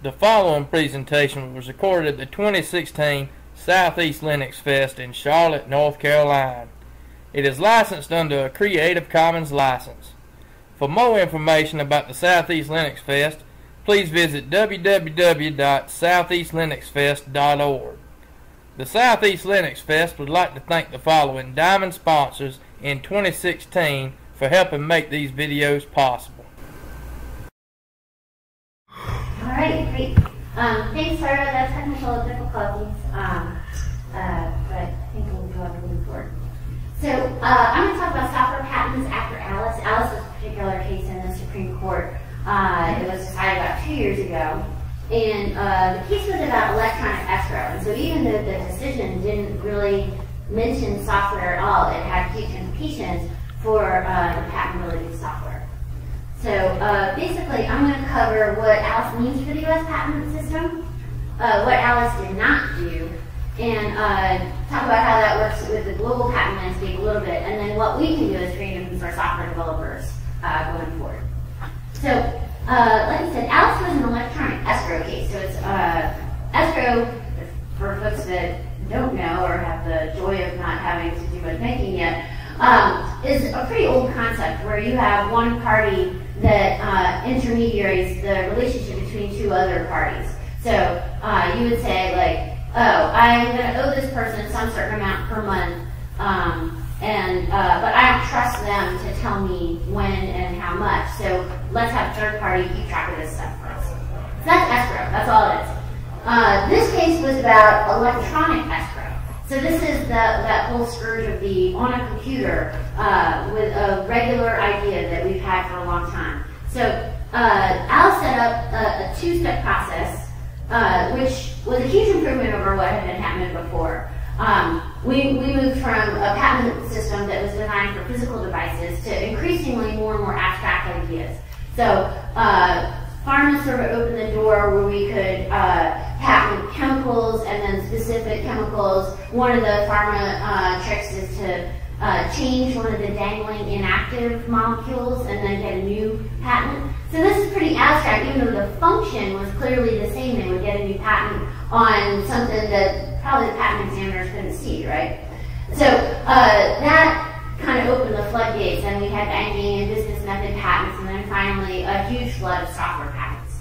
The following presentation was recorded at the 2016 SouthEast LinuxFest in Charlotte, North Carolina. It is licensed under a Creative Commons license. For more information about the SouthEast LinuxFest, please visit www.southeastlinuxfest.org. The SouthEast LinuxFest would like to thank the following diamond sponsors in 2016 for helping make these videos possible. Alright, great. Thanks for the technical difficulties, but I think we'll go on moving forward. So I'm going to talk about software patents after Alice. Alice's particular case in the Supreme Court, it was decided about 2 years ago, and the case was about electronic escrow. And so even though the decision didn't really mention software at all, it had huge implications for the patentability of software. So basically, I'm going to cover what Alice means for the U.S. patent system, what Alice did not do, and talk about how that works with the global patent landscape a little bit, and then what we can do as free and open source software developers going forward. So, like I said, Alice was an electronic escrow case. So it's escrow, for folks that don't know or have the joy of not having to do much banking yet, is a pretty old concept where you have one party that intermediaries the relationship between two other parties. So you would say, like, oh, I'm going to owe this person some certain amount per month, but I don't trust them to tell me when and how much. So let's have a third party keep track of this stuff for us. So that's escrow. That's all it is. This case was about electronic escrow. So this is that whole scourge of the on a computer with a regular idea that we've had for a long time. So Alice set up a two-step process, which was a huge improvement over what had been happening before. We moved from a patent system that was designed for physical devices to increasingly more and more abstract ideas. So pharma sort of opened the door where we could patent chemicals and then specific chemicals. One of the pharma tricks is to change one of the dangling inactive molecules and then get a new patent. So this is pretty abstract, even though the function was clearly the same. They would get a new patent on something that probably the patent examiners couldn't see, right? So that kind of opened the floodgates, and we had banking and business method patents, and then finally a huge flood of software patents.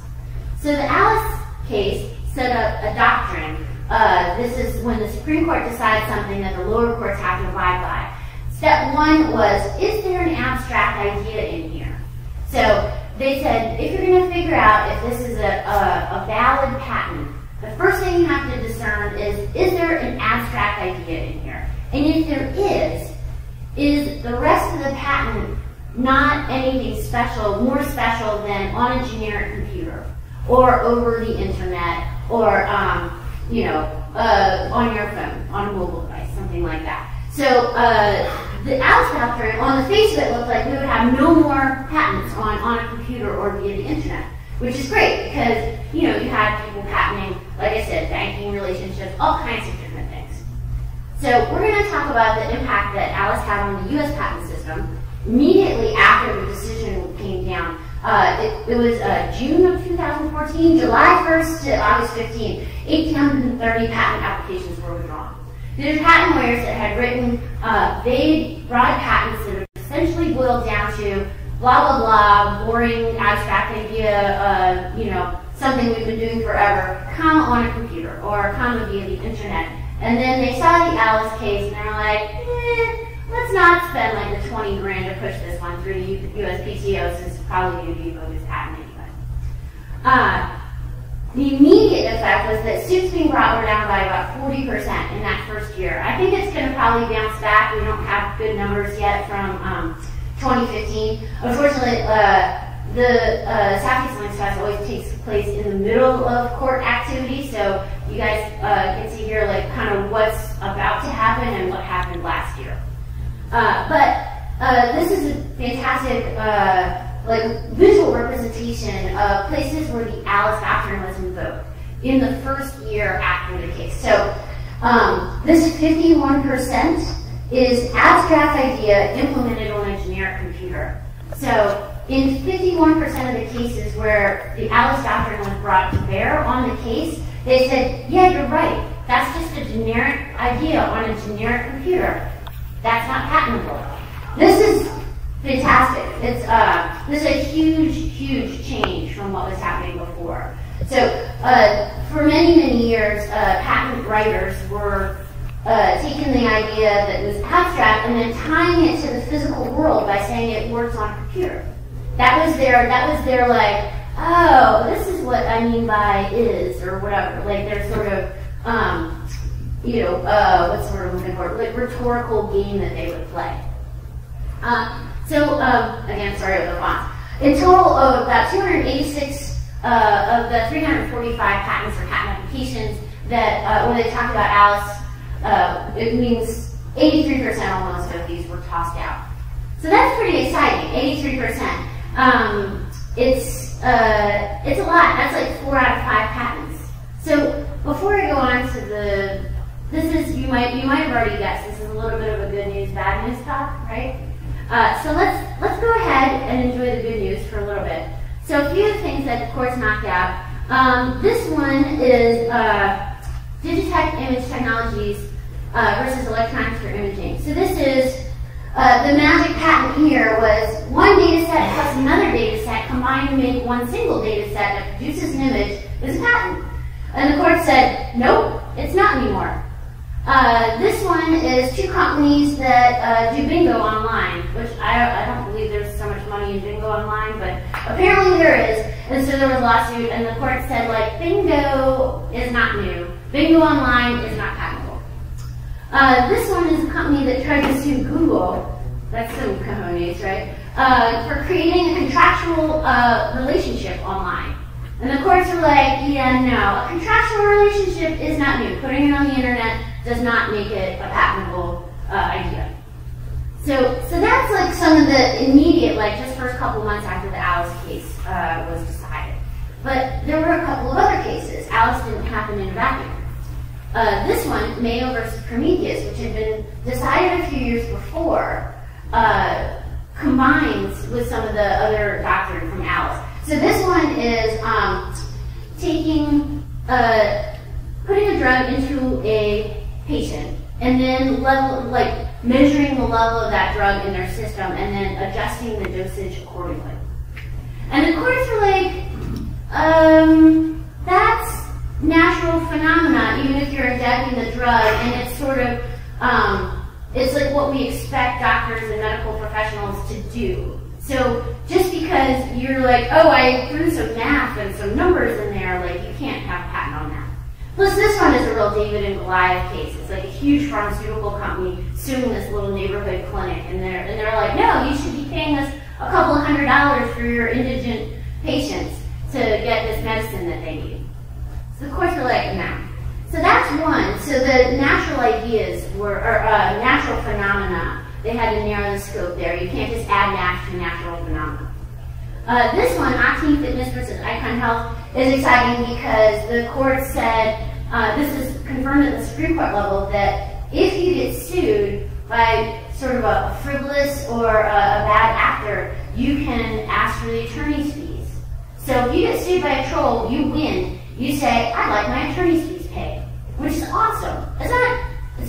So the Alice case set up a doctrine. This is when the Supreme Court decides something that the lower courts have to abide by. Step one was, is there an abstract idea in here? So they said, if you're going to figure out if this is a valid patent, the first thing you have to discern is there an abstract idea in here? And if there is the rest of the patent not anything special, more special than on a generic computer, or over the internet, or on your phone, on a mobile device, something like that. So the Alice doctrine, on the face of it, looked like we would have no more patents on a computer or via the internet, which is great because you had people patenting, like I said, banking relationships, all kinds of different things. So we're going to talk about the impact that Alice had on the U.S. patent system immediately after the decision came down. It was June of 2014, July 1st to August 15th, 830 patent applications were withdrawn. These are patent lawyers that had written vague, broad patents that essentially boiled down to blah, blah, blah, boring, abstract idea, something we've been doing forever, comma on a computer or comma via the internet. And then they saw the Alice case and they were like, let's not spend like the 20 grand to push this one through the USPTO since it's probably going to be a bogus patent anyway. The immediate effect was that suits being brought were down by about 40% in that first year. I think it's going to probably bounce back. We don't have good numbers yet from 2015. Unfortunately, the SouthEast LinuxFest always takes place in the middle of court activity, so you guys get to hear like kind of what's about to happen and what happened last year. This is a fantastic visual representation of places where the Alice doctrine was invoked in the first year after the case. So this 51% is abstract idea implemented on a generic computer. So in 51% of the cases where the Alice doctrine was brought to bear on the case, they said, yeah, you're right. That's just a generic idea on a generic computer. That's not patentable. This is fantastic. This is a huge, huge change from what was happening before. So for many, many years, patent writers were taking the idea that was abstract and then tying it to the physical world by saying it works on a computer. That was their like, oh, this is what I mean by is or whatever. Like their sort of, what's the word I'm looking for? Like rhetorical game that they would play. Again, sorry about the font. In total of about 286 of the 345 patents or patent applications that when they talk about Alice, it means 83% almost of these were tossed out. So that's pretty exciting, 83%. It's a lot. That's like 4 out of 5 patents. So before I go on to you might have already guessed, this is a little bit of a good news, bad news talk, right? So let's go ahead and enjoy the good news for a little bit. So a few of the things that the court's knocked out. This one is Digitech Image Technologies versus electronics for imaging. So this is the magic patent here was one data set plus another data set combined to make one single data set that produces an image is a patent. And the court said, nope, it's not anymore. This one is 2 companies that do bingo online, which I don't believe there's so much money in bingo online, but apparently there is. And so there was a lawsuit, and the court said, like, bingo is not new. Bingo online is not patentable. This one is a company that tried to sue Google, that's some cojones, right, for creating a contractual relationship online. And the courts are like, yeah, no, a contractual relationship is not new. Putting it on the internet does not make it a patentable idea. So that's like some of the immediate, like just first couple months after the Alice case was decided. But there were a couple of other cases. Alice didn't happen in a vacuum. This one, Mayo versus Prometheus, which had been decided a few years before, combines with some of the other doctrine from Alice. So this one is putting a drug into a patient and then measuring the level of that drug in their system and then adjusting the dosage accordingly. And the courts are like, that's natural phenomena, even if you're injecting the drug, and it's sort of, it's like what we expect doctors and medical professionals to do. So just because you're like, oh, I threw some math and some numbers in there, like you can't have a patent on that. Plus this one is a real David and Goliath case. It's like a huge pharmaceutical company suing this little neighborhood clinic, and they're like, no, you should be paying us a couple of $100s for your indigent patients to get this medicine that they need. So the courts are like, no. So that's one. So the natural ideas were, or natural phenomena, they had to narrow the scope there. You can't just add math to natural phenomena. This one, Octane Fitness versus Icon Health, is exciting because the court said, this is confirmed at the Supreme Court level, that if you get sued by sort of a frivolous or a bad actor, you can ask for the attorney's fees. So if you get sued by a troll, you win. You say, I'd like my attorney's fees paid, which is awesome. It's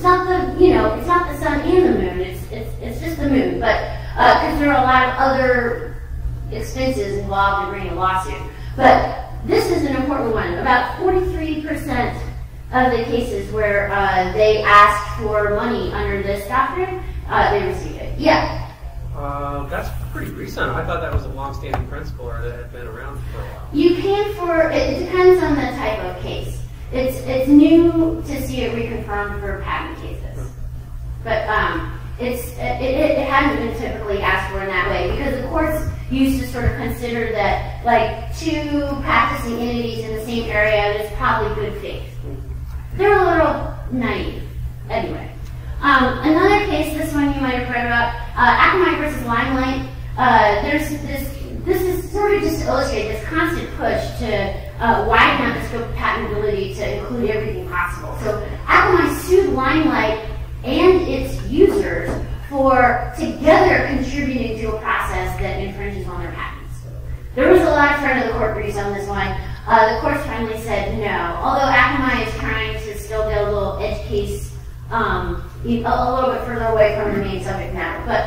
not the sun and the moon. It's just the moon. But because there are a lot of other expenses involved in bringing a lawsuit. But this is an important one. About 43% of the cases where they asked for money under this doctrine, they received it. Yeah. That's pretty recent. I thought that was a long-standing principle, or that had been around for a while. You can it depends on the type of case. It's new to see it reconfirmed for patent cases, but it hadn't been typically asked for in that way because the courts used to sort of consider that like 2 practicing entities in the same area is probably good faith. They're a little naive, anyway. Another case, this one you might have read about, Akamai versus Limelight. This is sort of just to illustrate this constant push to widen out the scope of patentability to include everything possible. So Akamai sued Limelight and its users for together contributing to a process that infringes on their patents. There was a lot of front of the court briefs on this one. The courts finally said no. Although Akamai is trying to still get a little edge case a little bit further away from the main subject matter. But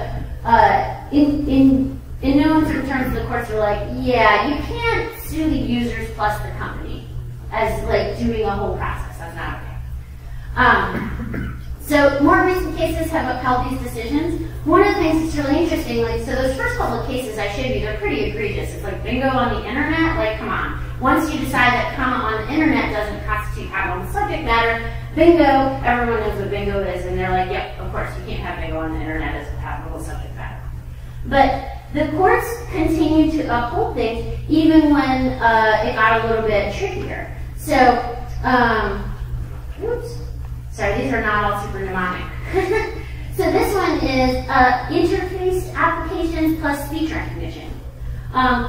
in no uncertain terms, the courts are like, yeah, you can't sue the users plus the company as like doing a whole process. That's not okay. So more recent cases have upheld these decisions. One of the things that's really interesting, like, so those first couple of cases I showed you, they're pretty egregious. It's like bingo on the internet, like, come on. Once you decide that comma on the internet doesn't constitute patent on the subject matter, bingo, everyone knows what bingo is, and they're like, yep, of course, you can't have bingo on the internet as a patentable subject matter. But the courts continue to uphold things even when it got a little bit trickier. So, oops. Sorry, these are not all super mnemonic. So this one is interface applications plus speech recognition,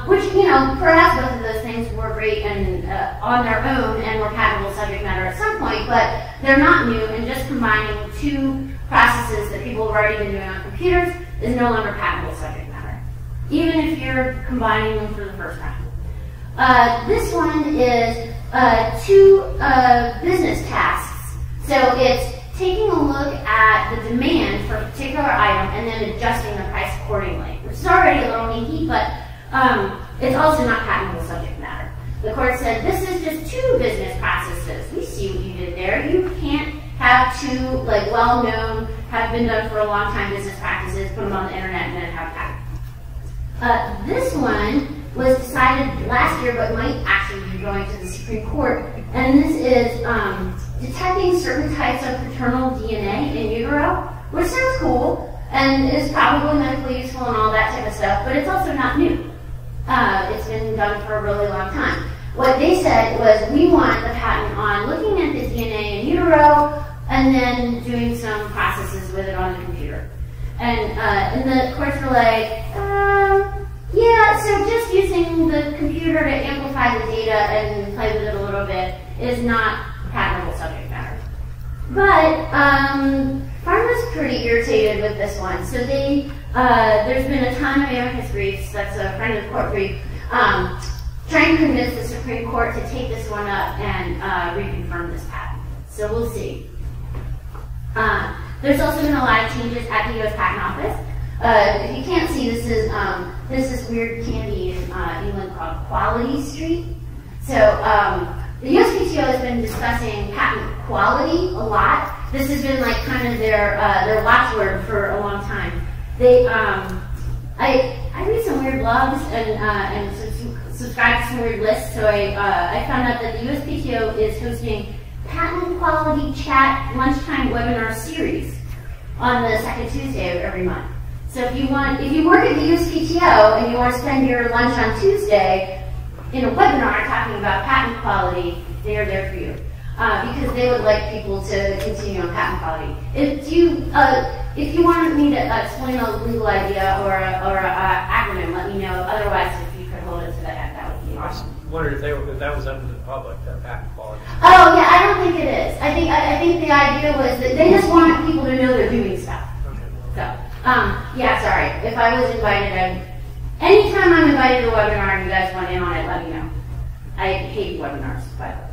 which, you know, perhaps both of those things were great and on their own and were patentable subject matter at some point, but they're not new, and just combining two processes that people have already been doing on computers is no longer patentable subject matter, even if you're combining them for the first time. This one is two business tasks. So it's taking a look at the demand for a particular item and then adjusting the price accordingly, which is already a little hinky, but it's also not patentable subject matter. The court said, this is just two business processes. We see what you did there. You can't have two, like, well-known, have been done for a long time business practices, put them on the internet, and then have patent. This one was decided last year, but might actually be going to the Supreme Court, and this is detecting certain types of paternal DNA in utero, which sounds cool and is probably medically useful and all that type of stuff, but it's also not new. It's been done for a really long time. What they said was, we want the patent on looking at the DNA in utero and then doing some processes with it on the computer. And the courts were like, yeah, so just using the computer to amplify the data and play with it a little bit is not patentable subject matter. But Pharma's pretty irritated with this one. So they, there's been a ton of amicus briefs, that's a friend of the court brief, trying to convince the Supreme Court to take this one up and reconfirm this patent. So we'll see. There's also been a lot of changes at the U.S. Patent Office. If you can't see, this is this weird candy in England called Quality Street. So the USPTO has been discussing patent quality a lot. This has been like kind of their watchword for a long time. They I read some weird blogs and subscribe to some weird lists. So I found out that the USPTO is hosting patent quality chat lunchtime webinar series on the second Tuesday of every month. So if you work at the USPTO and you want to spend your lunch on Tuesday in a webinar talking about patent quality, they are there for you. Because they would like people to continue on patent quality. If you wanted me to explain a legal idea or an acronym, let me know. Otherwise, if you could hold it to the end, that would be awesome. I wondered if that was open to the public, that patent quality. Oh yeah, I don't think it is. I think the idea was that they just wanted people to know they're doing stuff. Okay. So, yeah, sorry. If I was invited, anytime I'm invited to a webinar and you guys want in on it, let me know. I hate webinars, by the way.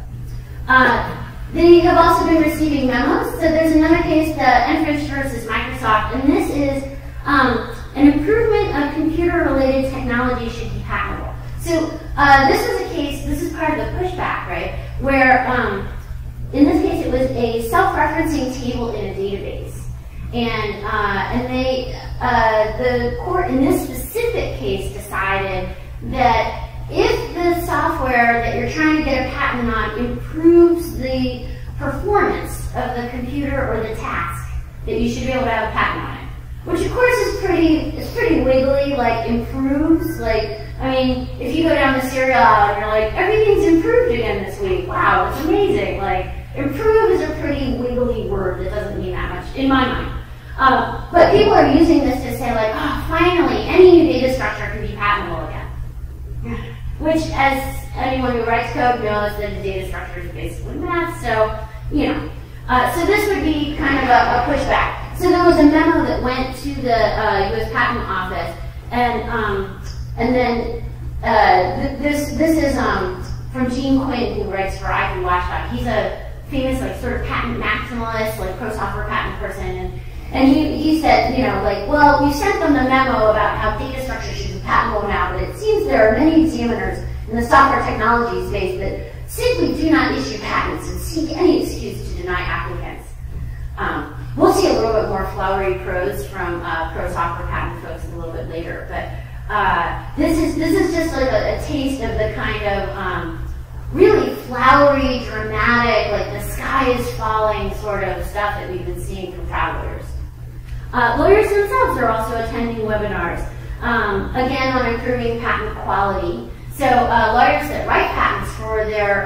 They have also been receiving memos. So there's another case, the Enfish versus Microsoft, and this is an improvement of computer-related technology should be patentable. So this is a case, this is part of the pushback, right, where in this case it was a self-referencing table in a database. And the court in this specific case decided that if the software that you're trying to get a patent on improves the performance of the computer or the task, that you should be able to have a patent on it. Which of course is pretty wiggly, like improves, like, I mean, if you go down the serial aisle and you're like, everything's improved again this week, wow, it's amazing. Like, improve is a pretty wiggly word that doesn't mean that much, in my mind. But people are using this to say like, oh, finally, any new data structure can be patentable again. Which, as anyone who writes code knows, that the data structure is basically math, so, you know. So this would be kind of a pushback. So there was a memo that went to the U.S. Patent Office, and then this is from Gene Quinn, who writes for IP Watchdog. He's a famous like sort of patent maximalist, like pro software patent person, and he said, you know, like, well, we sent them the memo about how data structure should be patentable now, but it seems there are many examiners in the software technology space that simply do not issue patents and seek any excuse to deny applicants. We'll see a little bit more flowery prose from pro software patent folks a little bit later, but this is just like a taste of the kind of really flowery, dramatic, like the sky is falling sort of stuff that we've been seeing from trial lawyers. Lawyers themselves are also attending webinars, again on improving patent quality. So lawyers that write patents for their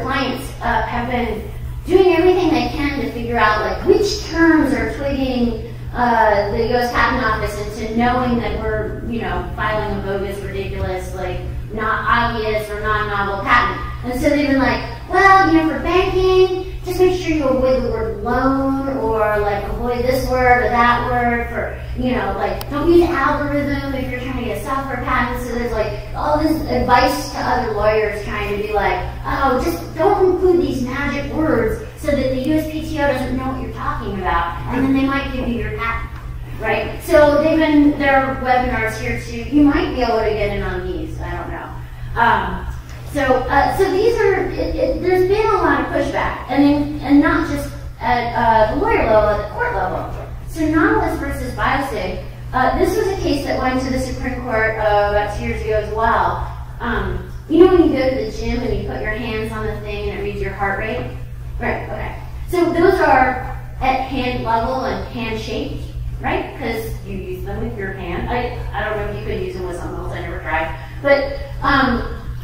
clients have been doing everything they can to figure out like which terms are twigging the U.S. Patent Office into knowing that we're, you know, filing a bogus, ridiculous, like not obvious or non-novel patent. And so they've been like, well, you know, for banking, just make sure you avoid the word loan, or like avoid this word or that word. For, you know, like don't use algorithm if you're trying to get a software patent. So there's like all this advice to other lawyers trying to be like, oh, just don't include these magic words so that the USPTO doesn't know what you're talking about, and then they might give you your patent, right? So there are webinars here too. You might be able to get in on these. I don't know. So these are. There's been a lot of pushback, and not just at the lawyer level, at the court level. So Nautilus versus Biosig. This was a case that went to the Supreme Court about 2 years ago as well. You know when you go to the gym and you put your hands on the thing and it reads your heart rate? Right, okay. So those are at hand level and hand shaped, right? Because you use them with your hand. I don't know if you could use them with something else, I never tried. But,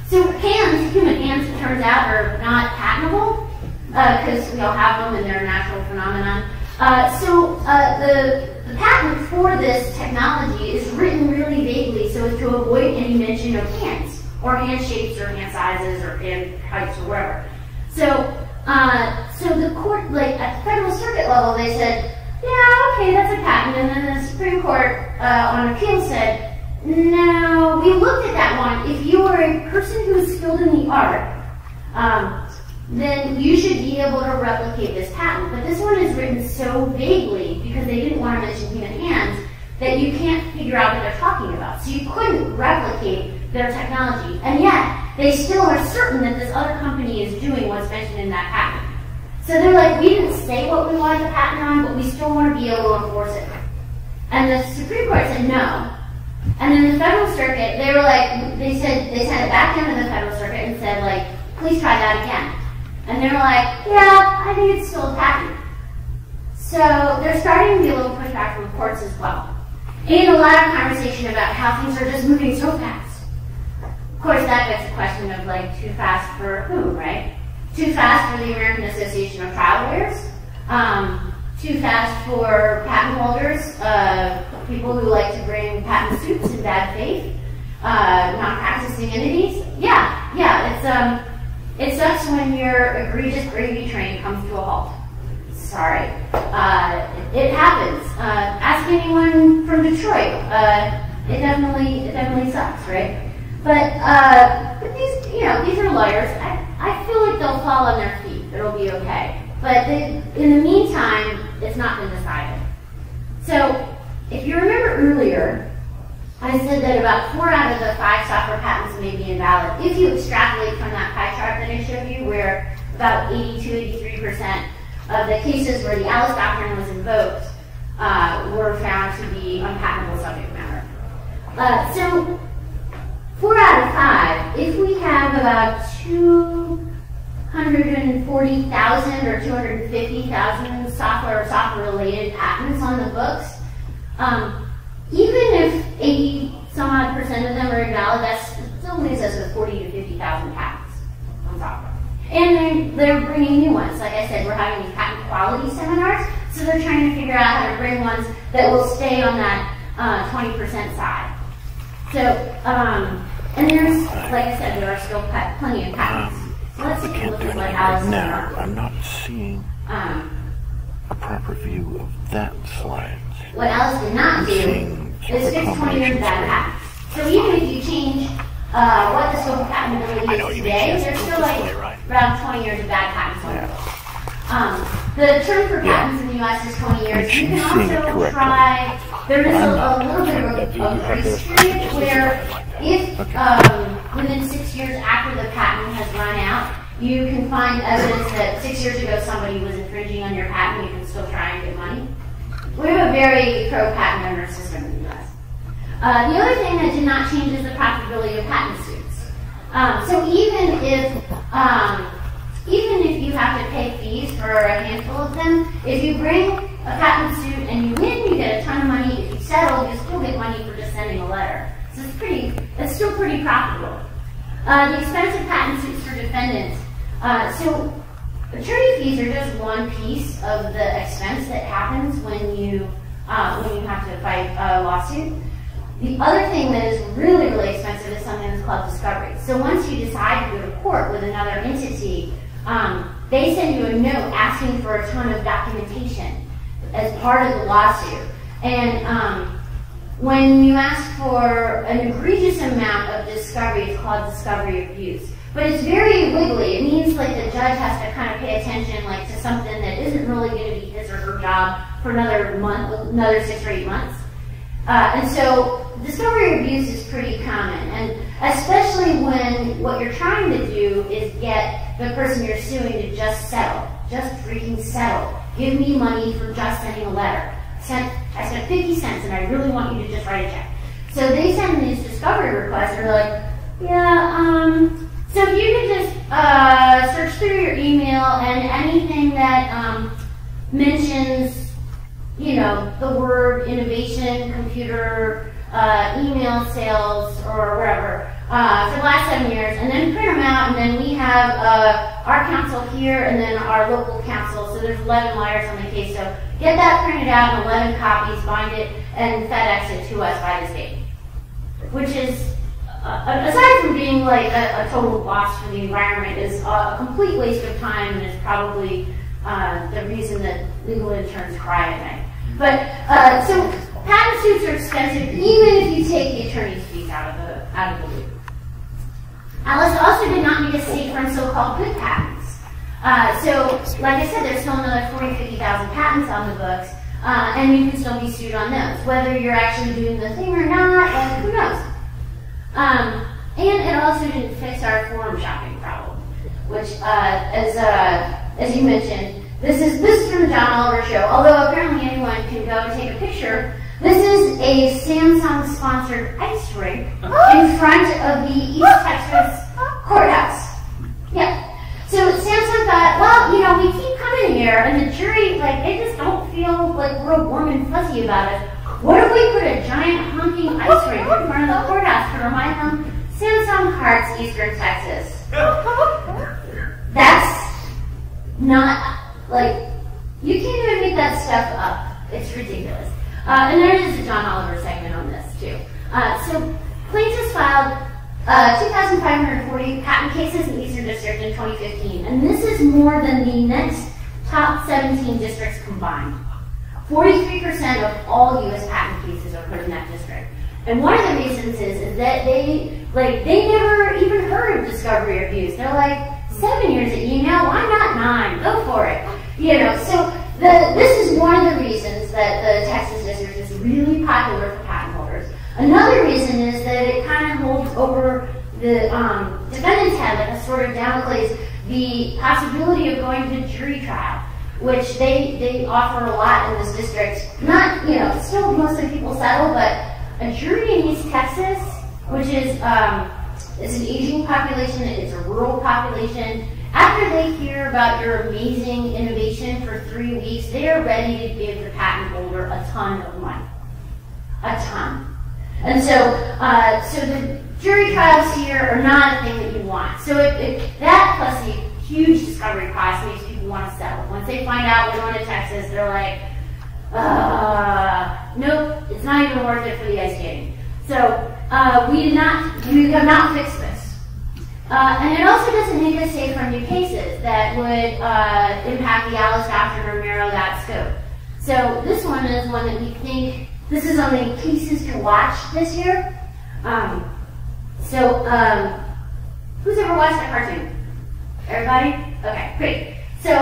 so hands, human hands, it turns out, are not patentable, because we all have them and they're a natural phenomenon. The patent for this technology is written really vaguely so as to avoid any mention of hands, or hand shapes, or hand sizes, or hand heights, or whatever. So the court, like at the federal circuit level, they said, yeah, okay, that's a patent. And then the Supreme Court on appeal said, no, we looked at that one. If you are a person who is skilled in the art, then you should be able to replicate this patent. But this one is written so vaguely, because they didn't want to mention human hands, that you can't figure out what they're talking about. So you couldn't replicate their technology. And yet, they still are certain that this other company is doing what's mentioned in that patent. So they're like, we didn't say what we wanted the patent on, but we still want to be able to enforce it. And the Supreme Court said no. And then the Federal Circuit, they were like, they sent it back down to the Federal Circuit and said, like, please try that again. And they were like, yeah, I think it's still a patent. So they're starting to be a little pushback from the courts as well. And a lot of conversation about how things are just moving so fast. Of course, that begs the question of, like, too fast for whom, right? Too fast for the American Association of Trial Lawyers. Too fast for patent holders, people who like to bring patent suits in bad faith, non-practicing entities. Yeah, it sucks when your egregious gravy train comes to a halt. Sorry. It happens. Ask anyone from Detroit. It definitely sucks, right? But these, you know, these are lawyers. I feel like they'll fall on their feet. It'll be okay. But in the meantime, it's not been decided. So, if you remember earlier, I said that about 4 out of the 5 software patents may be invalid. If you extrapolate from that pie chart that I showed you, where about 80 to 83% of the cases where the Alice doctrine was invoked were found to be unpatentable subject matter. So, 4 out of 5, if we have about 240,000 or 250,000 software or software-related patents on the books, even if 80-some-odd% of them are invalid, that still leaves us with 40 to 50,000 patents on software. And they're bringing new ones. Like I said, we're having these patent quality seminars, so they're trying to figure out how to bring ones that will stay on that 20% side. So, and there's, like I said, there are still plenty of patents. So let's take a look at what Alice now. I'm not seeing a proper view of that slide. What Alice did not do is fix 20 years of bad patents. So even if you change what the scope of patentability is today, there's still like around 20 years of bad patents on the books. The term for patents in the U.S. is 20 years. You can also try, there is a little bit of a grace period where if within 6 years after the patent has run out, you can find evidence that 6 years ago somebody was infringing on your patent, you can still try and get money. We have a very pro-patent owner system in the U.S. The other thing that did not change is the profitability of patent suits. So even if you have to pay fees for a handful of them, if you bring a patent suit and you win, you get a ton of money. If you settle, you still get money for just sending a letter. So it's still pretty profitable. The expense of patent suits for defendants. So attorney fees are just one piece of the expense that happens when you have to fight a lawsuit. The other thing that is really, really expensive is something that's called discovery. So once you decide to go to court with another entity, they send you a note asking for a ton of documentation as part of the lawsuit. And when you ask for an egregious amount of discovery, it's called discovery abuse. But it's very wiggly. It means like the judge has to kind of pay attention like to something that isn't really going to be his or her job for another month, another 6 or 8 months. And so discovery abuse is pretty common, and especially when what you're trying to do is get the person you're suing to just settle. Just freaking settle. Give me money for just sending a letter. I spent 50 cents and I really want you to just write a check. So they send these discovery requests and they're like, yeah, so if you could just search through your email and anything that mentions, you know, the word innovation, computer, email sales, or whatever, for the last 7 years, and then print them out, and then we have our counsel here, and then our local counsel, so there's 11 lawyers on the case, so get that printed out in 11 copies, bind it, and FedEx it to us by this date. Which is, aside from being like a total loss for the environment, is a complete waste of time, and is probably the reason that legal interns cry at night. But, so patent suits are expensive even if you take the attorney's fees out of the loop. Alice also did not make a state from so-called good patents. So, like I said, there's still another 40,000 to 50,000 patents on the books, and you can still be sued on those. Whether you're actually doing the thing or not, who knows? And it also didn't fix our forum shopping problem, which, as you mentioned, this is from the John Oliver Show, although apparently anyone can go and take a picture. This is a Samsung-sponsored ice rink in front of the East Texas courthouse. Yeah. So Samsung thought, well, you know, we keep coming here, and the jury, like, they just don't feel like real warm and fuzzy about it. What if we put a giant honking ice rink in front of the courthouse to remind them Samsung Hearts, Eastern Texas? That's not, like, you can't even make that stuff up. It's ridiculous. And there is a John Oliver segment on this, too. So plaintiffs filed 2,540 patent cases in the Eastern District in 2015, and this is more than the next top 17 districts combined. 43% of all U.S. patent cases are heard in that district. And one of the reasons is that they never even heard of discovery abuse. They're like, 7 years at email, why not 9? Go for it. You know, so this is one of the reasons that the Texas district is really popular for patent holders. Another reason is that it kind of holds over the defendant's head, like a sort of Damocles, the possibility of going to jury trial, which they offer a lot in this district. Not, you know, still mostly people settle, but a jury in East Texas, which is it's an aging population, it's a rural population. After they hear about your amazing innovation for 3 weeks, they are ready to give the patent holder a ton of money. A ton. And so, so the jury trials here are not a thing that you want. So that plus the huge discovery cost makes people want to settle. Once they find out we're going to Texas, they're like, nope, it's not even worth it for the ice skating. So we have not fixed this. And it also doesn't make us safe from new cases that would impact the Alice doctrine or narrow that scope. So this one is one that we think, this is on the cases to watch this year. So, who's ever watched a cartoon? Everybody? Okay, great. So,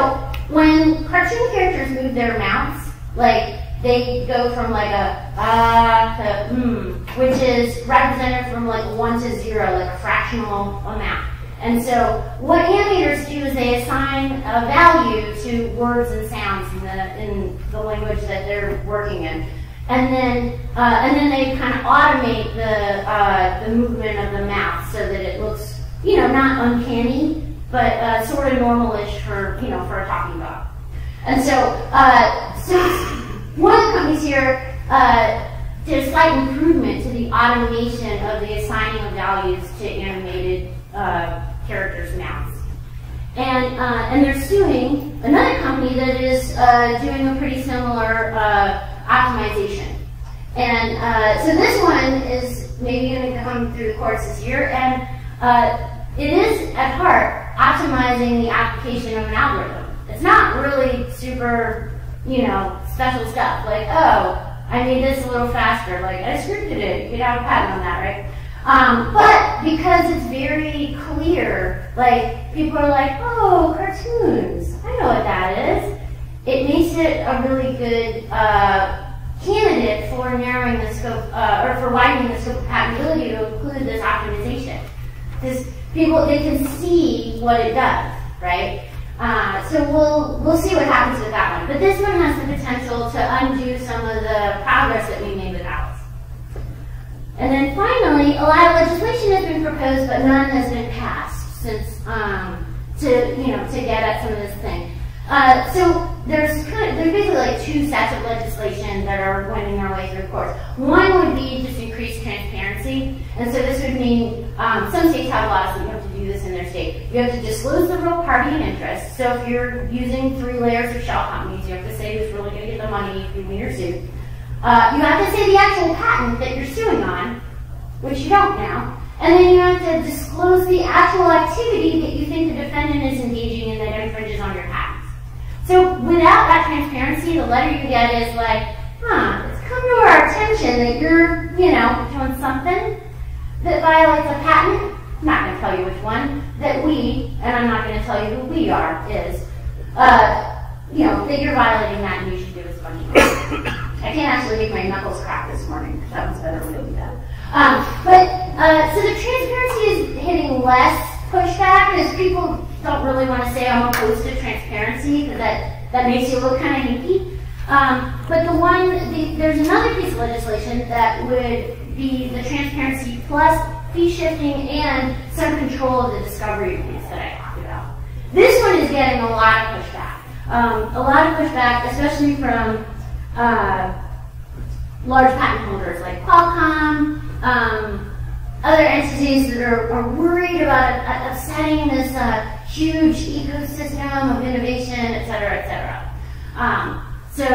when cartoon characters move their mouths, like, they go from like a to which is represented from like 1 to 0, like a fractional amount. And so what animators do is they assign a value to words and sounds in the language that they're working in. And then they kind of automate the movement of the mouth so that it looks, not uncanny, but sort of normalish for, for a talking dog. And so, one of the companies here did a slight improvement to the automation of the assigning of values to animated characters' mouths. And they're suing another company that is doing a pretty similar optimization. And so this one is maybe going to come through the courts this year, and it is at heart optimizing the application of an algorithm. It's not really super, special stuff, like, oh, I made this a little faster, like, I scripted it, you could have a patent on that, right? But because it's very clear, like, people are like, oh, cartoons, I know what that is. It makes it a really good candidate for narrowing the scope, or for widening the scope of patentability to include this optimization. Because people, they can see what it does, right? So we'll see what happens with that one. But this one has the potential to undo some of the progress that we made with Alice. And then finally, a lot of legislation has been proposed, but none has been passed since to get at some of this thing. So there's basically like 2 sets of legislation that are winding their way through courts. One would be just increased transparency, and so this would mean some states have laws that you have to do this in their state. You have to disclose the real party and interest. So if you're using 3 layers of shell companies, you have to say who's really going to get the money when you're sued. You have to say the actual patent that you're suing on, which you don't now. And then you have to disclose the actual activity that you think the defendant is engaging in that infringes on your patents. So without that transparency, the letter you get is like, it's come to our attention that you're, doing something that violates a patent. I'm not going to tell you which one, that we, and I'm not going to tell you who we are, is, that you're violating that and you should give us money. I can't actually make my knuckles crack this morning, because that was better when I did that. So the transparency is hitting less pushback, because people don't really want to say I'm opposed to transparency, because that makes you look kind of hinky. But there's another piece of legislation that would be the transparency plus fee shifting and some control of the discovery piece that I talked about. This one is getting a lot of pushback. Especially from large patent holders like Qualcomm, other entities that are worried about upsetting this huge ecosystem of innovation, et cetera, et cetera. So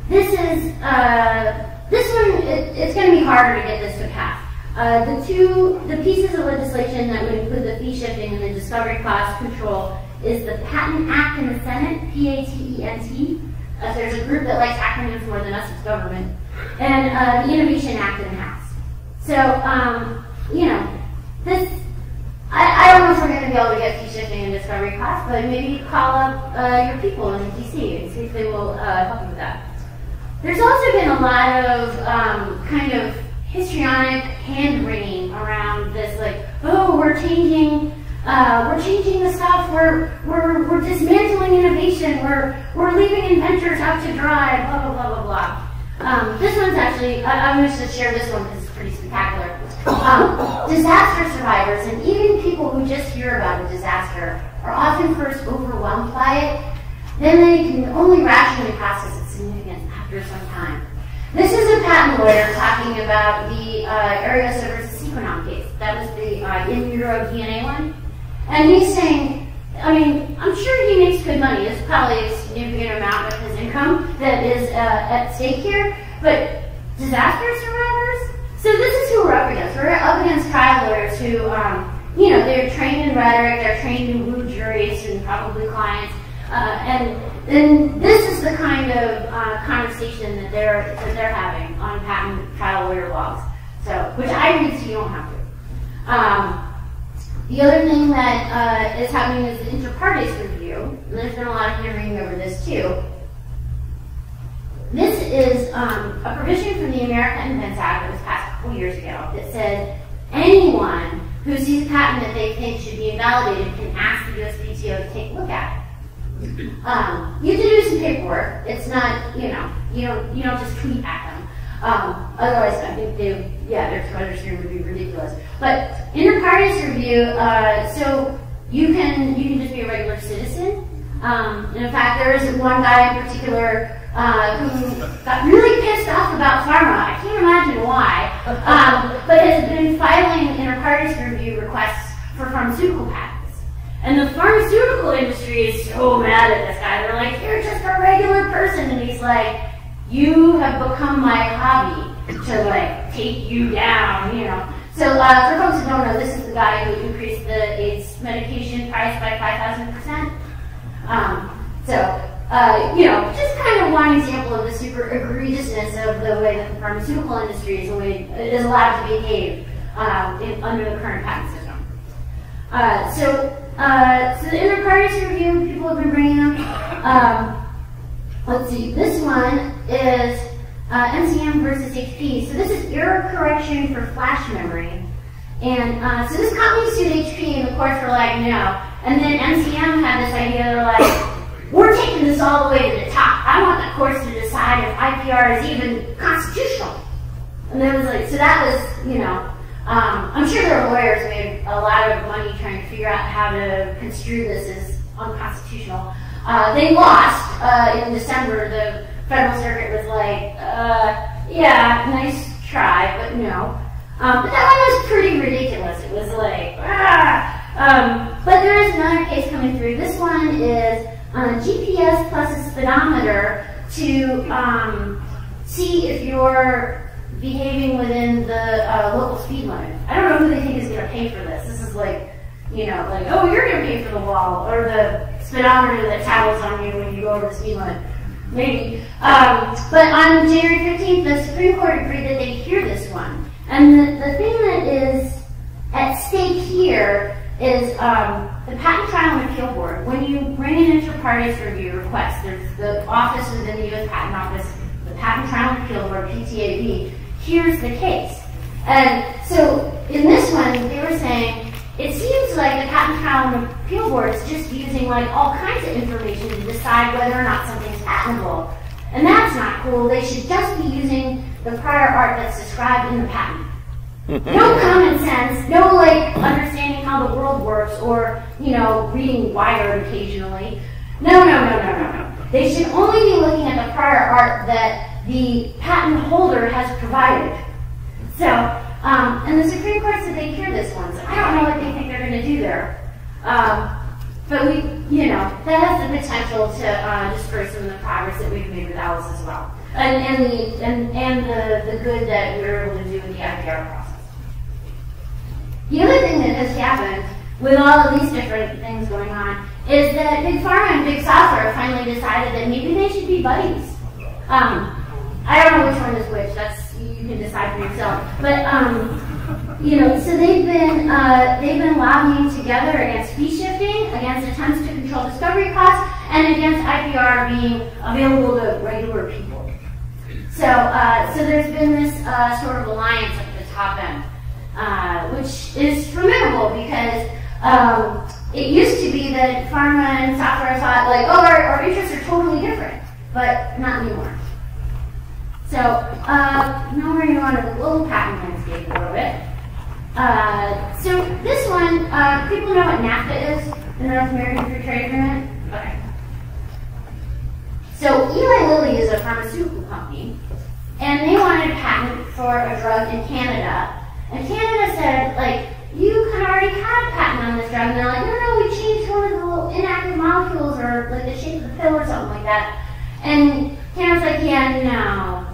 this one, it's going to be harder to get this to pass. The pieces of legislation that would include the fee shifting and the discovery cost control is the Patent Act in the Senate, PATENT. There's a group that likes acronyms more than us, it's government. And the Innovation Act in the House. So, I don't know if we're going to be able to get fee shifting and discovery costs, but maybe call up your people in DC and see if they will help you with that. There's also been a lot of kind of histrionic hand-wringing around this, like, oh, we're changing the stuff, we're dismantling innovation, we're leaving inventors out to dry, blah, blah, blah, blah, blah. This one's actually, I'm going to just share this one because it's pretty spectacular. Disaster survivors and even people who just hear about a disaster are often first overwhelmed by it. Then they can only rationally process its significance after some time. This is a patent lawyer talking about the Ariosa versus Sequenom case. That was the in utero DNA one. And he's saying, I mean, I'm sure he makes good money. It's probably a significant amount of his income that is at stake here. But disaster survivors? So this is who we're up against. We're up against trial lawyers who, they're trained in rhetoric, they're trained in woo juries and probably clients. And this is the kind of conversation that they're having on patent trial lawyer logs. So, which I read so you don't have to. The other thing that is happening is the inter partes review, and there's been a lot of hearing over this too. This is a provision from the American Invents Act that was passed a couple years ago that said anyone who sees a patent that they think should be invalidated can ask the USPTO to take a look at it. You have to do some paperwork. It's not, you don't just tweet at them. Otherwise, I think their creditors here would be ridiculous. But inter partes review, so you can just be a regular citizen. And in fact, there is one guy in particular who got really pissed off about pharma. I can't imagine why, but has been filing inter partes review requests for pharmaceutical patents. And the pharmaceutical industry is so mad at this guy. They're like, you're just a regular person. And he's like, you have become my hobby to like take you down, So for folks who don't know, this is the guy who increased the AIDS medication price by 5,000%. Just kind of one example of the super egregiousness of the way that the pharmaceutical industry is allowed to behave under the current patent system. So the inter partes review, people have been bringing up. Let's see, this one is MCM versus HP. So this is error correction for flash memory. And so this company sued HP, and the courts were like, no. And then MCM had this idea, they're like, we're taking this all the way to the top. I want the courts to decide if IPR is even constitutional. And there was like, so that was, I'm sure their lawyers made a lot of money trying to figure out how to construe this as unconstitutional. They lost in December. The Federal Circuit was like, yeah, nice try, but no. But that one was pretty ridiculous. It was like, but there is another case coming through. This one is GPS plus a speedometer to see if you're behaving within the local speed limit. I don't know who they think is going to pay for this. This is like, oh, you're going to pay for the wall, or the speedometer that tattles on you when you go over the speed limit. Maybe. But on January 15th, the Supreme Court agreed that they'd hear this one. And the thing that is at stake here is the Patent Trial and Appeal Board. When you bring an inter partes review request, there's the office within the U.S. Patent Office, the Patent Trial and Appeal Board, PTAB, hears the case. And so in this one, they were saying, it seems like the Patent Trial and Appeal Board is just using like all kinds of information to decide whether or not something's patentable. And that's not cool. They should just be using the prior art that's described in the patent. No common sense, no like understanding how the world works, or reading Wired occasionally. No. They should only be looking at the prior art that the patent holder has provided. So, and the Supreme Court said they hear this one, so I don't know what they think they're going to do there. But that has the potential to disperse some of the progress that we've made with Alice as well, and the good that we were able to do with the IPR process. The other thing that has happened with all of these different things going on is that Big Pharma and Big Software finally decided that maybe they should be buddies. I don't know which one is which. That's, you can decide for yourself. But so they've been lobbying together against fee shifting, against attempts to control discovery costs, and against IPR being available to regular people. So there's been this sort of alliance at the top end, which is formidable because it used to be that pharma and software thought like, oh, our interests are totally different, but not anymore. So now we're going to go on to the global patent landscape a little bit. So this one, people know what NAFTA is, the North American Free Trade Agreement? Okay. So Eli Lilly is a pharmaceutical company, and they wanted a patent for a drug in Canada. And Canada said, like, you kind of already had a patent on this drug. And they're like, no, we changed one of the little inactive molecules, or like the shape of the pill or something like that. And Canada's like, yeah, no.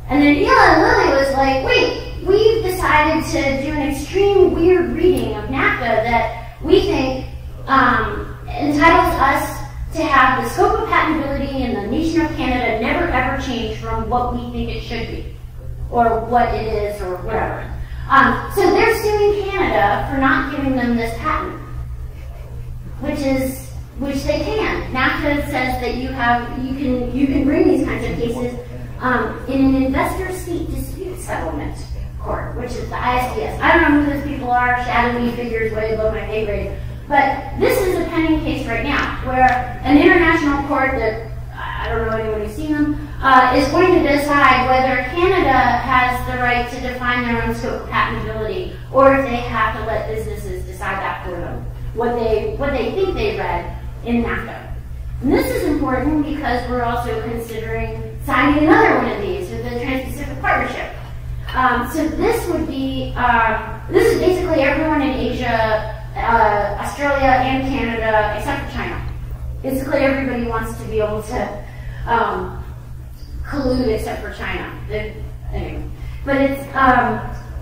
And then Eli Lilly was like, wait, we've decided to do an extreme weird reading of NAFTA that we think entitles us to have the scope of patentability in the nation of Canada never ever change from what we think it should be, or what it is, or whatever. So they're suing Canada for not giving them this patent, which they can. NAFTA says that you can bring these kinds of cases in an investor state dispute settlement court, which is the ISDS. I don't know who those people are, shadowy figures way above my pay grade, but this is a pending case right now where an international court that I don't know anyone who's seen them is going to decide whether Canada has the right to define their own scope of patentability, or if they have to let businesses decide that for them, what they think they read in NAFTA. And this is important because we're also considering signing another one of these with the Trans-Pacific Partnership. So this would be, this is basically everyone in Asia, Australia and Canada, except for China. Basically everybody wants to be able to collude except for China. Anyway. But it's,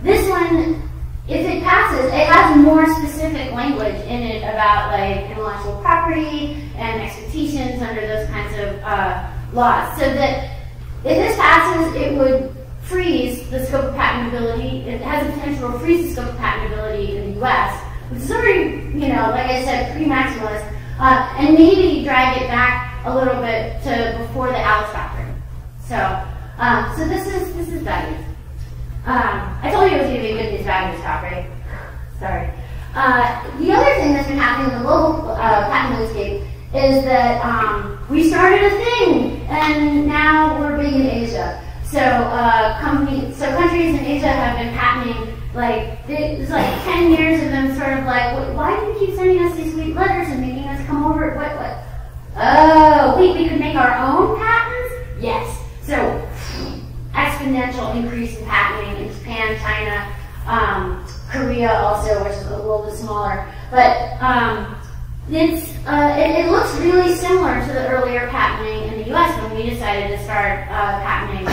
this one, if it passes, it has more specific language in it about like intellectual property and expectations under those kinds of laws. So that if this passes, it would freeze the scope of patentability. It has the potential to freeze the scope of patentability in the US, which is already, you know, like I said, pre-maximalist, and maybe drag it back a little bit to before the Alice Doctrine. So this is bad news. I told you it was going to be a good news, bad news talk, right? Sorry. The other thing that's been happening in the global patent landscape is that we started a thing, and now we're big in Asia. So countries in Asia have been patenting, like, there's like 10 years of them sort of like, why do you keep sending us these sweet letters and making us come over? What? Oh, wait, we could make our own patents? Yes. So, exponential increase in patenting in Japan, China, Korea also, which is a little bit smaller. But it looks really similar to the earlier patenting in the US when we decided to start patenting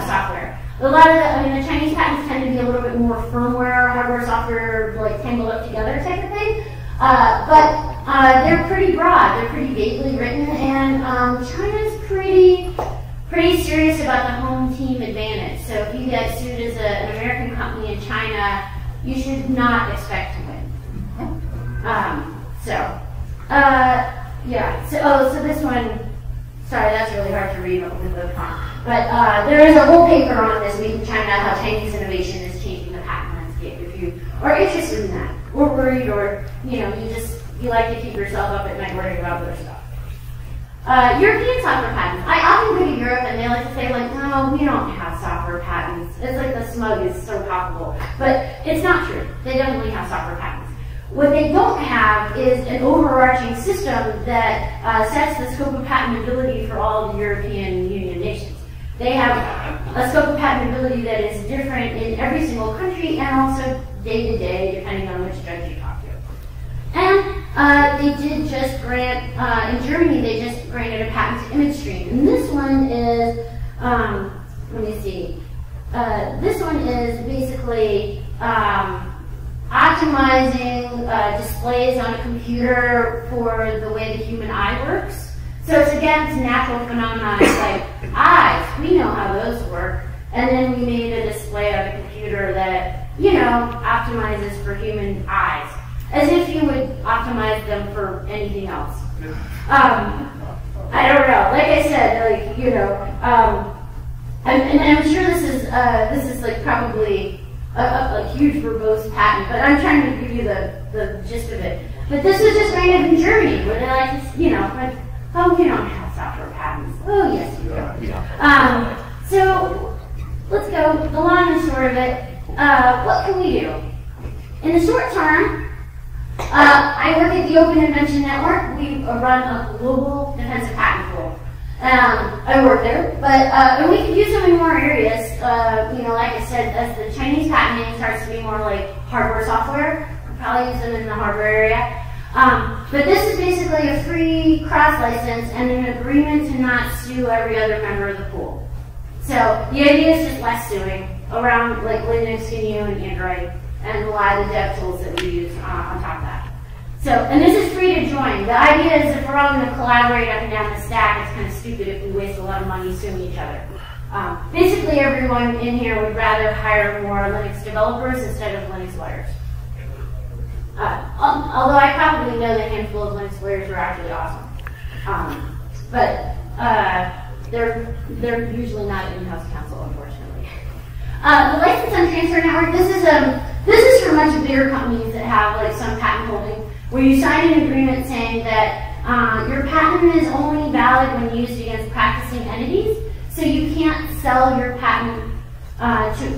software. A lot of the Chinese patents tend to be a little bit more firmware, hardware, software, like tangled up together type of thing. But they're pretty broad, they're pretty vaguely written, and China's pretty serious about the home team advantage. So if you get sued as an American company in China, you should not expect to win. Yeah. So this one, sorry, that's really hard to read with the font. But there is a whole paper on this, Made in China, how Chinese innovation is changing the patent landscape. If you are interested in that, or worried, or you like to keep yourself up at night worrying about other stuff. European software patents. I often go to Europe and they like to say like, no, we don't have software patents. It's like the smug is so palpable. But it's not true. They definitely have software patents. What they don't have is an overarching system that sets the scope of patentability for all of the European Union nations. They have a scope of patentability that is different in every single country and also day to day, depending on which judge you talk to. And they did just grant, in Germany, they just granted a patent to image stream. And this one is, let me see, this one is basically optimizing displays on a computer for the way the human eye works. So it's against natural phenomena like eyes. We know how those work. And then we made a display on a computer that, optimizes for human eyes. As if you would optimize them for anything else. I don't know. Like I said, I'm sure this is like probably a huge verbose patent, but I'm trying to give you the gist of it. But this was just granted in Germany, where they're like, oh, we don't have software patents. Oh, yes, you do. So let's go. The long and short of it. What can we do? In the short term, I work at the Open Invention Network. We run a global defensive patent pool. I work there, but and we could use them in more areas. Like I said, as the Chinese patenting starts to be more like hardware software, we'll probably use them in the hardware area. But this is basically a free cross license and an agreement to not sue every other member of the pool. So the idea is just less suing around like Linux, GNU, and Android, and a lot of the dev tools that we use on top of that. So, and this is free to join. The idea is if we're all going to collaborate up and down the stack, it's kind of stupid if we waste a lot of money suing each other. Basically, everyone in here would rather hire more Linux developers instead of Linux lawyers. Although I probably know the handful of Linux lawyers are actually awesome. But they're usually not in-house counsel, unfortunately. The license and transfer network, this is for much bigger companies that have like some patent holding, where you sign an agreement saying that your patent is only valid when used against practicing entities, so you can't sell your patent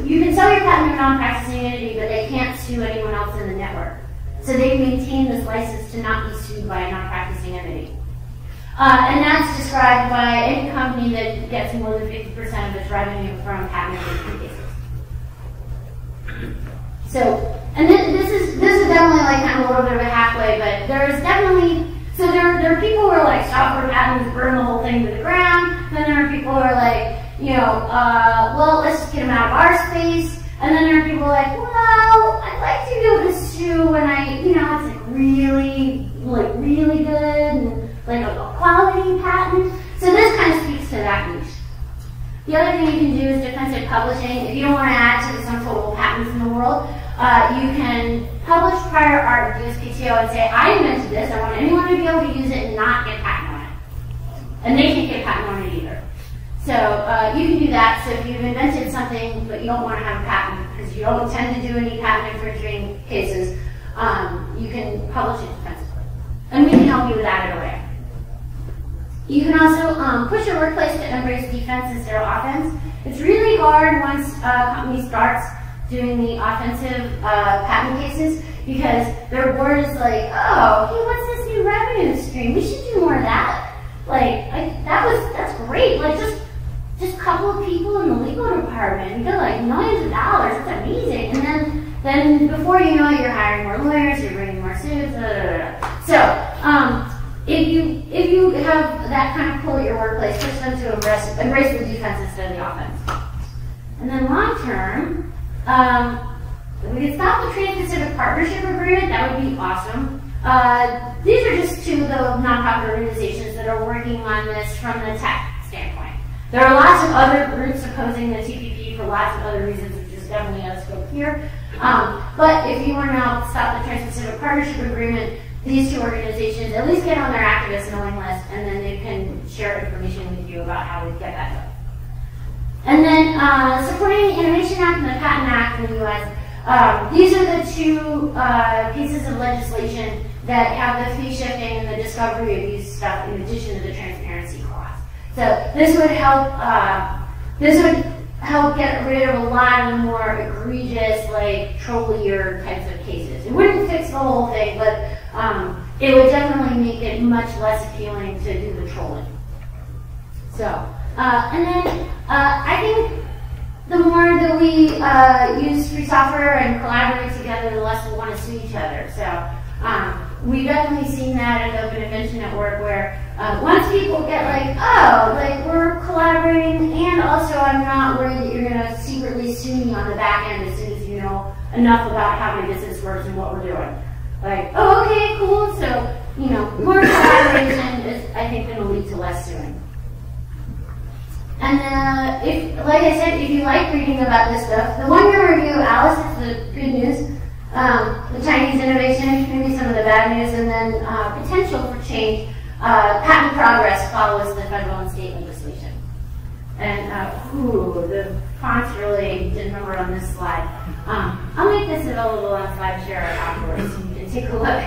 you can sell your patent to a non-practicing entity, but they can't sue anyone else in the network. So they maintain this license to not be sued by a non-practicing entity. And that's described by any company that gets more than 50% of its revenue from patent infringement cases. So, and this is definitely like kind of a little bit of a halfway, but there is definitely, so there are people who are like, software patents, burn the whole thing to the ground. Then there are people who are like, you know, well, let's just get them out of our space. And then there are people like, well, I'd like to be able to sue when it's like really good and like a quality patent. So this kind of speaks to that niche. The other thing you can do is defensive publishing. If you don't want to add to the sum total of patents in the world, you can publish prior art with USPTO and say, I invented this, I want anyone to be able to use it and not get patent on it. And they can't get patent on it either. So you can do that. So if you've invented something but you don't want to have a patent because you don't intend to do any patent infringing cases, you can publish it defensively. And we can help you with that either way. You can also push your workplace to embrace defense instead of offense. It's really hard once a company starts doing the offensive patent cases because their board is like, oh, hey, what's this new revenue stream? We should do more of that. That's great. Like just a couple of people in the legal department, you get like millions of dollars. That's amazing. And then before you know it, you're hiring more lawyers, you're bringing more suits. So if you have that kind of pull at your workplace, push them to embrace the defense instead of the offense. And then long term, we could stop the Trans-Pacific Partnership Agreement. That would be awesome. These are just two of the nonprofit organizations that are working on this from the tech standpoint. There are lots of other groups opposing the TPP for lots of other reasons, which is definitely out of scope here. But if you want to stop the Trans-Pacific Partnership Agreement, these two organizations at least get on their activist knowing list, and then they can share information with you about how to get that done. And then supporting the Innovation Act and the Patent Act in the U.S. These are the two pieces of legislation that have the fee shifting and the discovery of use stuff in addition to the transparency clause. So this would help get rid of a lot of the more egregious, like trollier types of cases. It wouldn't fix the whole thing, but it would definitely make it much less appealing to do the trolling. So, and then I think the more that we use free software and collaborate together, the less we want to sue each other. So we've definitely seen that at Open Invention Network, where once people get like, oh, like we're collaborating, and also I'm not worried that you're going to secretly sue me on the back end as soon as you know enough about how my business works and what we're doing. Like, oh, okay, cool. So, more collaboration is, I think, going to lead to less suing. And like I said, if you like reading about this stuff, the one-year review, Alice, is the good news. The Chinese innovation, maybe some of the bad news, and then potential for change. Patent progress follows the federal and state legislation. And the fonts really didn't remember on this slide. I'll make this available on SlideShare afterwards so you can take a look.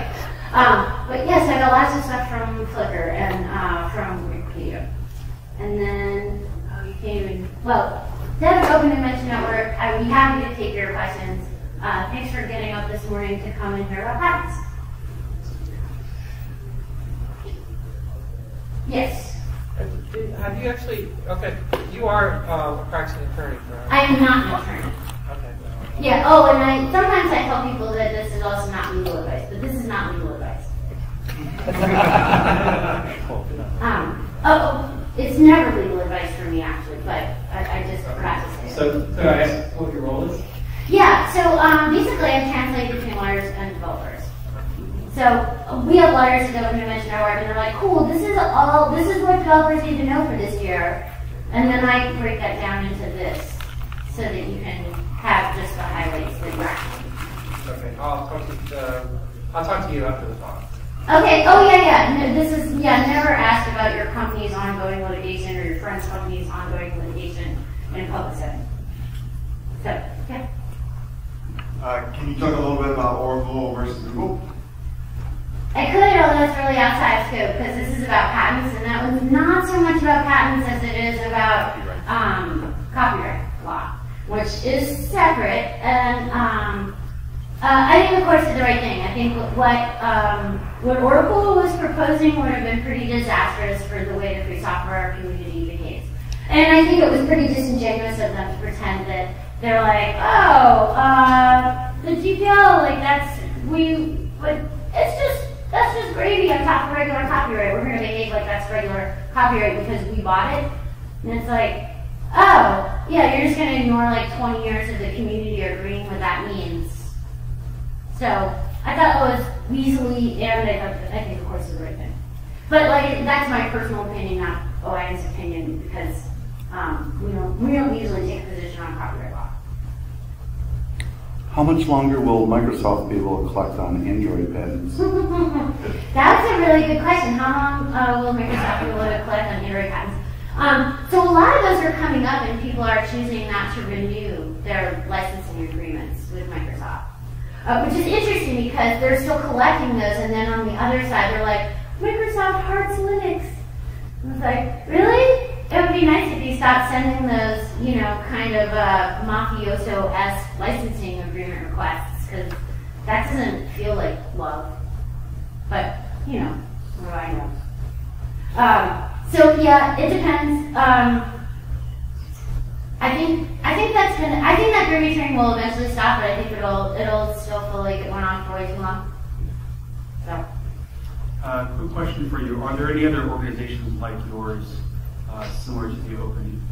But yes, I got lots of stuff from Flickr and from Wikipedia. And then, you can't even, well, Deb Open Invention Network, I would be happy to take your questions. Thanks for getting up this morning to come and hear about patents. Yes? Have you actually, okay, you are a practicing attorney, correct? I am not an attorney. Okay. Yeah, and sometimes I tell people that this is also not legal advice, but this is not legal advice. It's never legal advice for me, actually, but I just forgot to say it. So, could I ask what your role is? Yeah, so basically I translate between lawyers and developers. So we have lawyers at Open Invention Network, and they're like, cool, this is what developers need to know for this year. And then I break that down into this so that you can have just the highlights that you actually need. Okay, I'll talk to you after the talk. Okay, oh yeah. No, this is, never ask about your company's ongoing litigation or your friend's company's ongoing litigation in a public setting. So, yeah. Can you talk a little bit about Oracle versus Google? I could, although it's really outside of scope, because this is about patents, and that one's not so much about patents as it is about copyright law, which is separate. And I think the courts did the right thing. I think what Oracle was proposing would have been pretty disastrous for the way the free software community behaves. And I think it was pretty disingenuous of them to pretend that they're like, the GPL, like that's just gravy on top of regular copyright. We're going to behave like that's regular copyright because we bought it. And it's like, oh, yeah, you're just going to ignore like 20 years of the community agreeing what that means. So I thought it was weaselly, and I think of course is the right thing. But like that's my personal opinion, not OIN's opinion, because we don't usually take a position on copyright law. How much longer will Microsoft be able to collect on Android patents? That's a really good question. How long will Microsoft be able to collect on Android patents? So a lot of those are coming up, and people are choosing not to renew their licensing agreements with Microsoft. Which is interesting because they're still collecting those, and then on the other side they're like, Microsoft hearts Linux. And it's like, really? It would be nice if you stopped sending those, kind of mafioso-esque licensing agreement requests, because that doesn't feel like love. But, what do I know? So yeah, it depends. I think that gravy train will eventually stop, but I think it'll still feel like it went on for way too long. So. Quick question for you: are there any other organizations like yours similar to the Open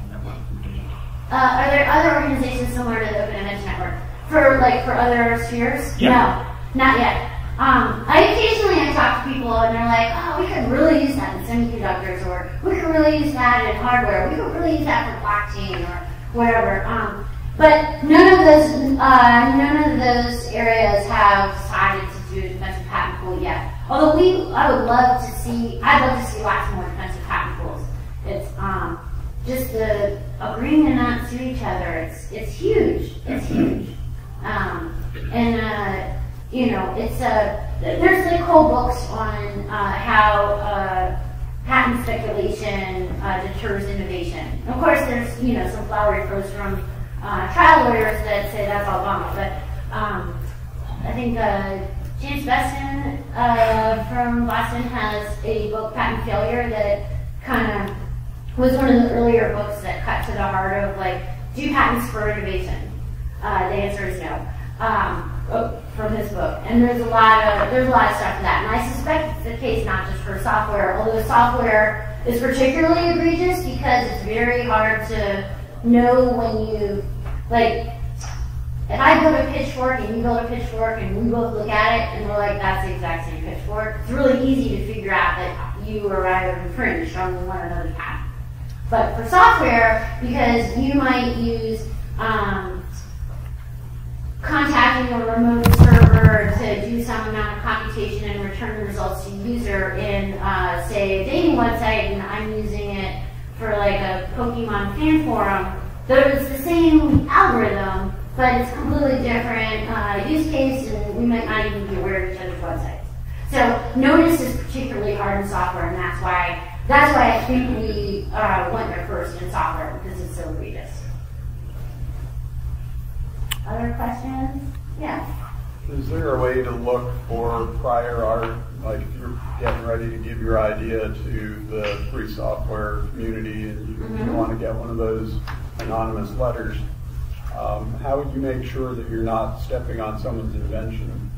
Network? Are there other organizations similar to the Open Invention Network for other spheres? Yeah. No, not yet. I occasionally talk to people and they're like, oh, we could really use that in semiconductors, or we could really use that in hardware, we could really use that for blockchain or whatever. But none of those areas have decided to do a defensive patent pool yet. Although I'd love to see lots more defensive patent pools. It's just the agreeing to not sue each other. It's huge. It's huge. There's like whole books on how patent speculation deters innovation. Of course, there's some flowery prose from trial lawyers that say that's all wrong. But I think James Besson from Boston has a book, Patent Failure, that kind of was one of the earlier books that cut to the heart of like, do patents spur innovation? The answer is no. From his book, and there's a lot of stuff to that, and I suspect it's the case not just for software, although software is particularly egregious because it's very hard to know when you, like, if I build a pitchfork and you build a pitchfork and we both look at it and we're like, that's the exact same pitchfork, it's really easy to figure out that you or I have infringed on one another's patent. But for software, because you might use contacting a remote server to do some amount of computation and return the results to the user in, say, a dating website, and I'm using it for like a Pokemon fan forum. It's the same algorithm, but it's completely different use case, and we might not even be aware of each other's websites. So notice is particularly hard in software, and that's why I think we went there first in software, because it's so egregious. Other questions? Yeah. Is there a way to look for prior art, like if you're getting ready to give your idea to the free software community and you want to get one of those anonymous letters, how would you make sure that you're not stepping on someone's invention?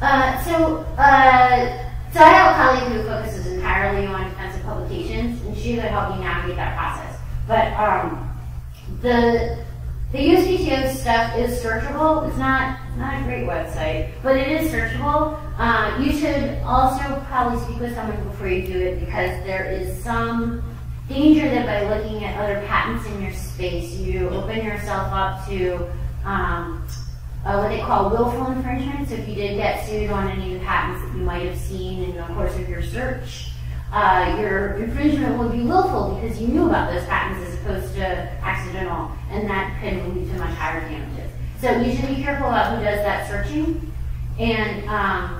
So I have a colleague who focuses entirely on defensive publications, and she would help me navigate that process. But the USPTO stuff is searchable. It's not a great website, but it is searchable. You should also probably speak with someone before you do it, because there is some danger that by looking at other patents in your space, you open yourself up to what they call willful infringement. So if you did get sued on any of the patents that you might have seen in the course of your search, your infringement would be willful because you knew about those patents as opposed to accidental, and that can lead to much higher damages. So you should be careful about who does that searching, and I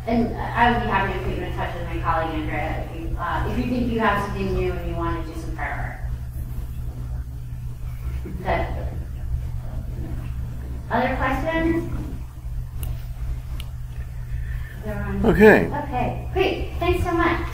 would be happy to put you in touch with my colleague Andrea if you think you have something new and you want to do some prior work. Other questions? Okay. Okay, great. Thanks so much.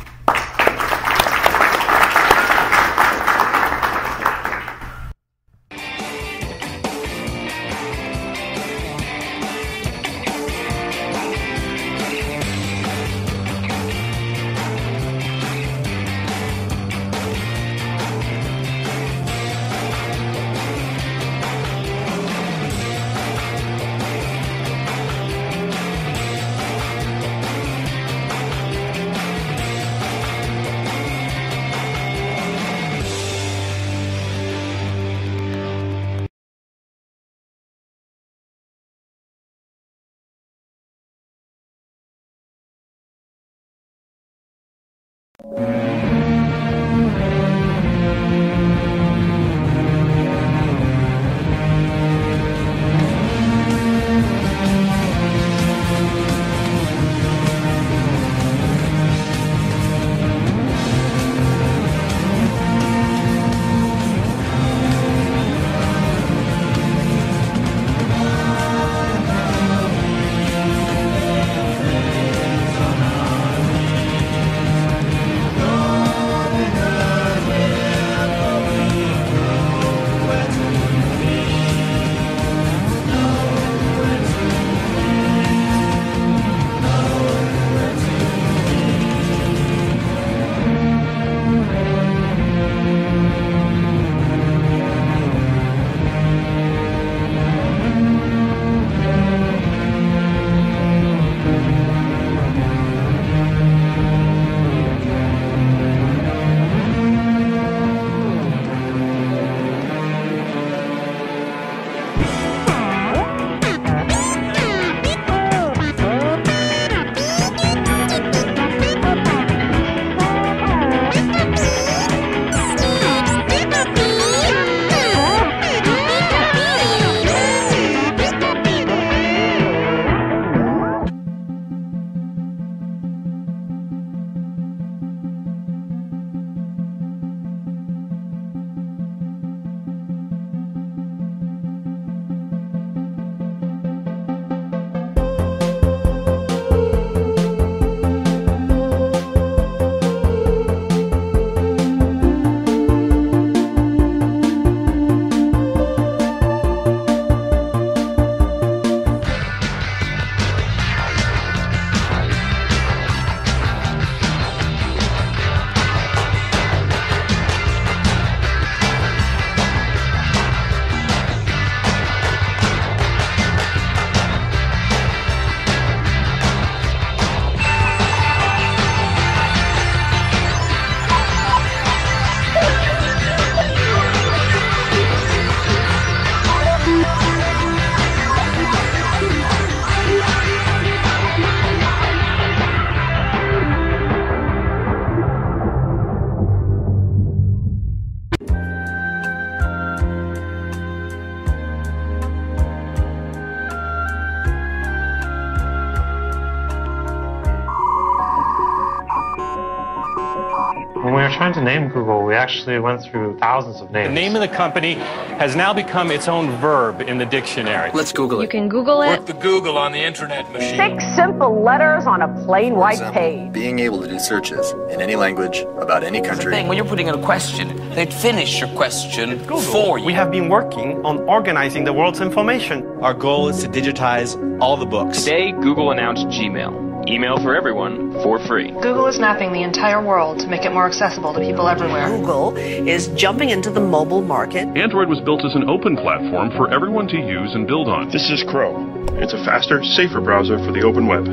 When we were trying to name Google, we actually went through thousands of names. The name of the company has now become its own verb in the dictionary. Let's Google it. You can Google it. Work the Google on the internet machine. 6 simple letters on a plain white page. Being able to do searches in any language about any country. When you're putting in a question, they'd finish your question for you. We have been working on organizing the world's information. Our goal is to digitize all the books. Today, Google announced Gmail. Email for everyone for free. Google is mapping the entire world to make it more accessible to people everywhere. Google is jumping into the mobile market. Android was built as an open platform for everyone to use and build on. This is Chrome. It's a faster, safer browser for the open web.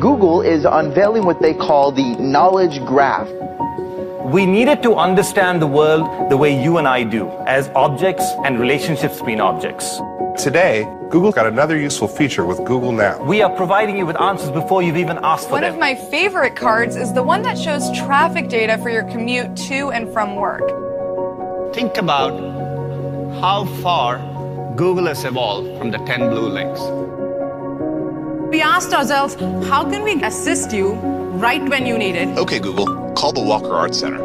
Google is unveiling what they call the knowledge graph. We needed to understand the world the way you and I do, as objects and relationships between objects. Today, Google's got another useful feature with Google Now. We are providing you with answers before you've even asked for them. One of my favorite cards is the one that shows traffic data for your commute to and from work. Think about how far Google has evolved from the 10 blue links. We asked ourselves, how can we assist you right when you need it? Okay, Google, call the Walker Art Center.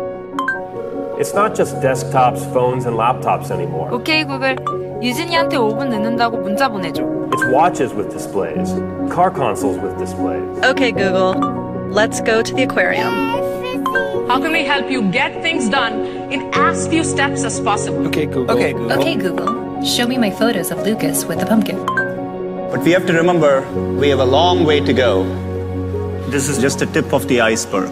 It's not just desktops, phones, and laptops anymore. Okay, Google. 유진이한테 5분 늦는다고 문자 보내줘. It's watches with displays, car consoles with displays. Okay, Google, let's go to the aquarium. How can we help you get things done in as few steps as possible? Okay, Google. Okay, Google. Okay, Google. Show me my photos of Lucas with the pumpkin. But we have to remember, we have a long way to go. This is just the tip of the iceberg.